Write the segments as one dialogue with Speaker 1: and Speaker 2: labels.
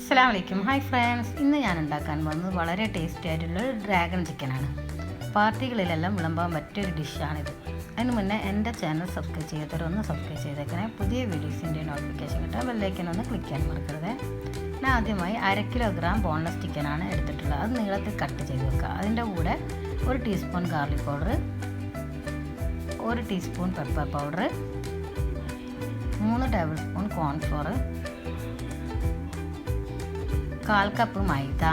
Speaker 1: അസ്സലാമലൈക്കും. Hi friends, ഇന്ന് ഞാൻ ഉണ്ടാക്കാൻ പോകുന്നത് വളരെ ടേസ്റ്റി ആയിട്ടുള്ള ഡ്രാഗൺ ചിക്കനാണ്. പാർട്ടികളിലെല്ലാം വിളമ്പാൻ പറ്റിയൊരു ഡിഷാണിത്. അതിന് മുന്നേ എൻ്റെ ചാനൽ സബ്സ്ക്രൈബ് ചെയ്യാത്തവരൊന്ന് സബ്സ്ക്രൈബ് ചെയ്തേക്കണേ. പുതിയ വീഡിയോസിൻ്റെ നോട്ടിഫിക്കേഷൻ കിട്ടാൻ ബെല്ലൈക്കനൊന്ന് ക്ലിക്ക് ചെയ്യാൻ മറക്കരുത്. ഞാൻ ആദ്യമായി 1/2 കിലോഗ്രാം ബോൺലെസ് ചിക്കനാണ് എടുത്തിട്ടുള്ളത്. അത് നീളത്തിൽ കട്ട് ചെയ്ത് വെക്കുക. അതിൻ്റെ കൂടെ 1 teaspoon garlic powder, 1 teaspoon pepper powder, 3 tablespoon cornflour, 1/4 cup മൈദ,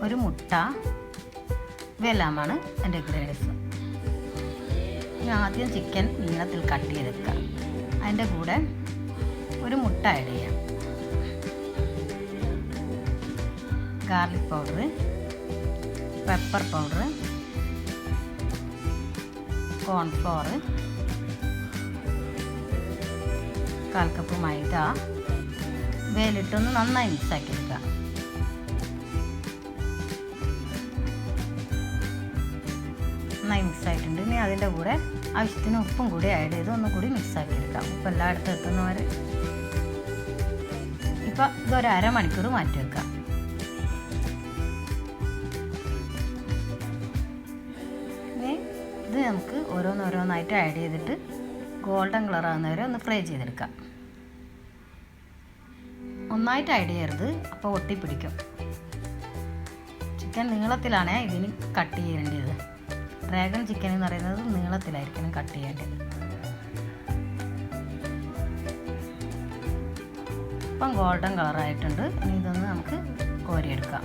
Speaker 1: ഒരു മുട്ട, ഇവയെല്ലാമാണ് എൻ്റെ ഇൻഗ്രീഡിയൻസ്. ഞാൻ ആദ്യം ചിക്കൻ നീളത്തിൽ കട്ട് ചെയ്തെടുക്കുക. അതിൻ്റെ കൂടെ ഒരു മുട്ട ആഡ് ചെയ്യാം, garlic powder, pepper powder, cornflour, 1/4 cup മൈദ, ഇവയിലിട്ടൊന്ന് നന്നായി മിക്സാക്കി എടുക്കുക. നന്നായി മിക്സായിട്ടുണ്ട്. ഇനി അതിൻ്റെ കൂടെ ആവശ്യത്തിന് ഉപ്പും കൂടി ആഡ് ചെയ്ത് ഒന്നുകൂടി മിക്സാക്കി എടുക്കാം. ഉപ്പ് എല്ലായിടത്തും എത്തുന്നവരെ. ഇപ്പം ഇതൊരു അരമണിക്കൂർ മാറ്റി വെക്കാം. ഇനി ഇത് നമുക്ക് ഓരോന്നോരോന്നായിട്ട് ആഡ് ചെയ്തിട്ട് ഗോൾഡൻ കളർ ആകുന്നവരെ ഒന്ന് ഫ്രൈ ചെയ്തെടുക്കാം. ഒന്നായിട്ട് ആഡ് ചെയ്യരുത്, അപ്പോൾ ഒട്ടിപ്പിടിക്കും. ചിക്കൻ നീളത്തിലാണ് ഇതിന് കട്ട് ചെയ്യേണ്ടത്. ഡ്രാഗൺ ചിക്കൻ എന്ന് പറയുന്നത് നീളത്തിലായിരിക്കണം കട്ട് ചെയ്യേണ്ടത്. ഇപ്പം ഗോൾഡൻ കളറായിട്ടുണ്ട്. ഇനി ഇതൊന്ന് നമുക്ക് കോരിയെടുക്കാം.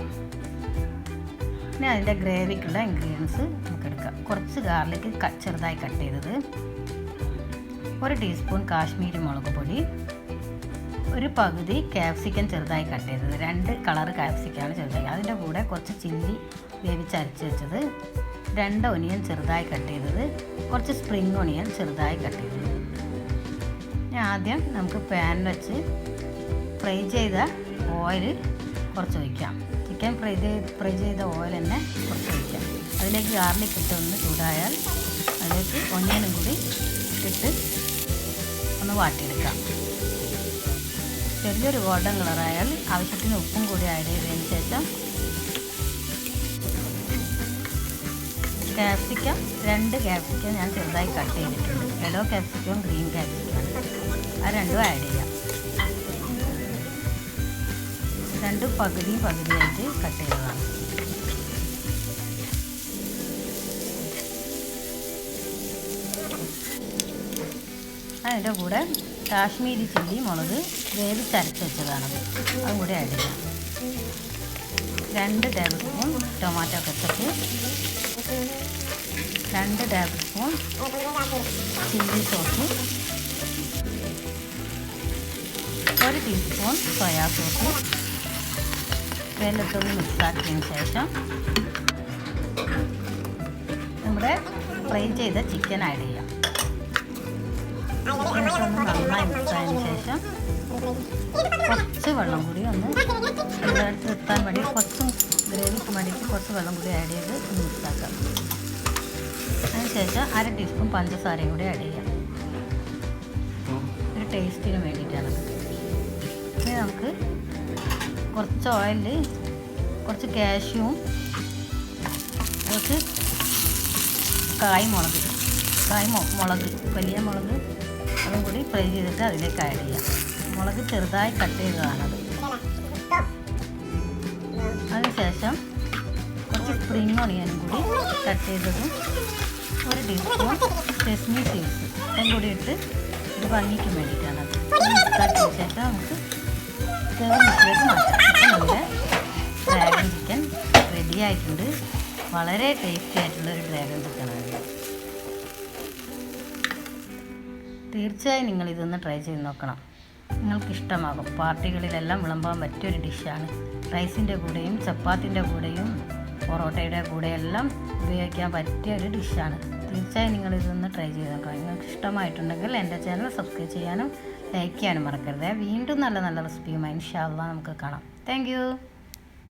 Speaker 1: ഇനി അതിൻ്റെ ഗ്രേവിക്കുള്ള ഇൻഗ്രീഡിയൻസ് നമുക്ക് എടുക്കാം. കുറച്ച് ഗാർലിക് ചെറുതായി കട്ട് ചെയ്തത്, 1 ടീസ്പൂൺ കാശ്മീരി മുളക് പൊടി, ഒരു പകുതി ക്യാപ്സിക്കം ചെറുതായി കട്ട് ചെയ്തത്, 2 കളർ ക്യാപ്സിക്കാണ് ചെറുതായി. അതിൻ്റെ കൂടെ കുറച്ച് ചില്ലി വേവിച്ചരച്ച് വെച്ചത്, 2 ഒനിയൻ ചെറുതായി കട്ട് ചെയ്തത്, കുറച്ച് സ്പ്രിംഗ് ഒനിയൻ ചെറുതായി കട്ട് ചെയ്തത്. ഞാൻ ആദ്യം നമുക്ക് പാൻ വെച്ച് ഫ്രൈ ചെയ്ത ഓയിൽ കുറച്ച് ഒഴിക്കാം. ചിക്കൻ ഫ്രൈ ചെയ്ത ഓയിൽ തന്നെ കുറച്ച് ഒഴിക്കാം. അതിലേക്ക് ഗാർലിക് ഇട്ട് ഒന്ന് ചൂടായാൽ അതിലേക്ക് ഒനിയനും കൂടി ഇട്ട് ഒന്ന് വാട്ടിയെടുക്കാം. ചെറിയൊരു ഗോൾഡൻ കളറായാൽ ആവശ്യത്തിന് ഉപ്പും കൂടി ആഡ് ചെയ്തതിന് ശേഷം ക്യാപ്സിക്കം 2 ക്യാപ്സിക്കം ഞാൻ ചെറുതായി കട്ട് ചെയ്തിട്ടുണ്ട്. യെല്ലോ ക്യാപ്സിക്കവും ഗ്രീൻ ക്യാപ്സിക്കമാണ്. ആ രണ്ടും ആഡ് ചെയ്യാം. 2 പകുതിയായിട്ട് കട്ട് ചെയ്തതാണ്. അതിൻ്റെ കൂടെ കാശ്മീരി ചില്ലി മുളക് വേവിച്ചരച്ച് വെച്ചതാണത്, അതും കൂടി ആഡ് ചെയ്യാം. 2 tablespoon tomato ketchup, 2 tablespoon chilli sauce, 1 teaspoon soya sauce. ഇവയിലിട്ടൊന്ന് മിക്സാക്കിയതിന് ശേഷം നമ്മുടെ ഫ്രൈ ചെയ്ത ചിക്കൻ ആഡ് ചെയ്യാം. ചിക്കനൊന്ന് നന്നായി മിക്സായതിന് ശേഷം കുറച്ച് വെള്ളം കൂടി ഒന്ന് എല്ലായിടത്ത് എത്താൻ വേണ്ടി കുറച്ചും ഗ്രേവിക്ക് വേണ്ടിയിട്ട് കുറച്ച് വെള്ളം കൂടി ആഡ് ചെയ്ത് മിക്സാക്കാം. അതിനുശേഷം 1/2 ടീസ്പൂൺ പഞ്ചസാരയും കൂടി ആഡ് ചെയ്യാം. ഒരു ടേസ്റ്റിന് വേണ്ടിയിട്ടാണത്. ഇനി നമുക്ക് കുറച്ച് ഓയിലിൽ കുറച്ച് കാഷ്യൂവും കുറച്ച് മുളക് വലിയ മുളക് അതും കൂടി ഫ്രൈ ചെയ്തിട്ട് അതിലേക്ക് ആഡ് ചെയ്യാം. മുളക് ചെറുതായി കട്ട് ചെയ്തതാണത്. അതിനുശേഷം കുറച്ച് സ്പ്രിംഗ് ഒണിയനും കൂടി കട്ട് ചെയ്തതും, 1 ടീസ്പൂൺ സെസ്മി സീഡ്സ് ഇതും കൂടി ഇട്ട് ഒരു ഭംഗിക്ക് വേണ്ടിയിട്ടാണത്. മിക്സാക്കിയ ശേഷം നമുക്ക് മിക്സിലേക്ക് മാറ്റാം. നമ്മുടെ ഡ്രാഗൺ ചിക്കൻ റെഡി ആയിട്ടുണ്ട്. വളരെ ടേസ്റ്റി ആയിട്ടുള്ളൊരു ഡ്രാഗൺ ചിക്കനാണ്. തീർച്ചയായും നിങ്ങളിതൊന്ന് ട്രൈ ചെയ്ത് നോക്കണം. നിങ്ങൾക്കിഷ്ടമാകും. പാർട്ടികളിലെല്ലാം വിളമ്പാൻ പറ്റിയൊരു ഡിഷാണ്. റൈസിൻ്റെ കൂടെയും ചപ്പാത്തിൻ്റെ കൂടെയും പൊറോട്ടയുടെ കൂടെയെല്ലാം ഉപയോഗിക്കാൻ പറ്റിയ ഒരു ഡിഷാണ്. തീർച്ചയായും നിങ്ങളിതൊന്ന് ട്രൈ ചെയ്ത് നോക്കണം. നിങ്ങൾക്ക് ഇഷ്ടമായിട്ടുണ്ടെങ്കിൽ എൻ്റെ ചാനൽ സബ്സ്ക്രൈബ് ചെയ്യാനും ലൈക്ക് ചെയ്യാനും മറക്കരുത്. വീണ്ടും നല്ല നല്ല റെസിപ്പിയുമായി ഇൻഷാ അല്ലാഹ് നമുക്ക് കാണാം. Thank you.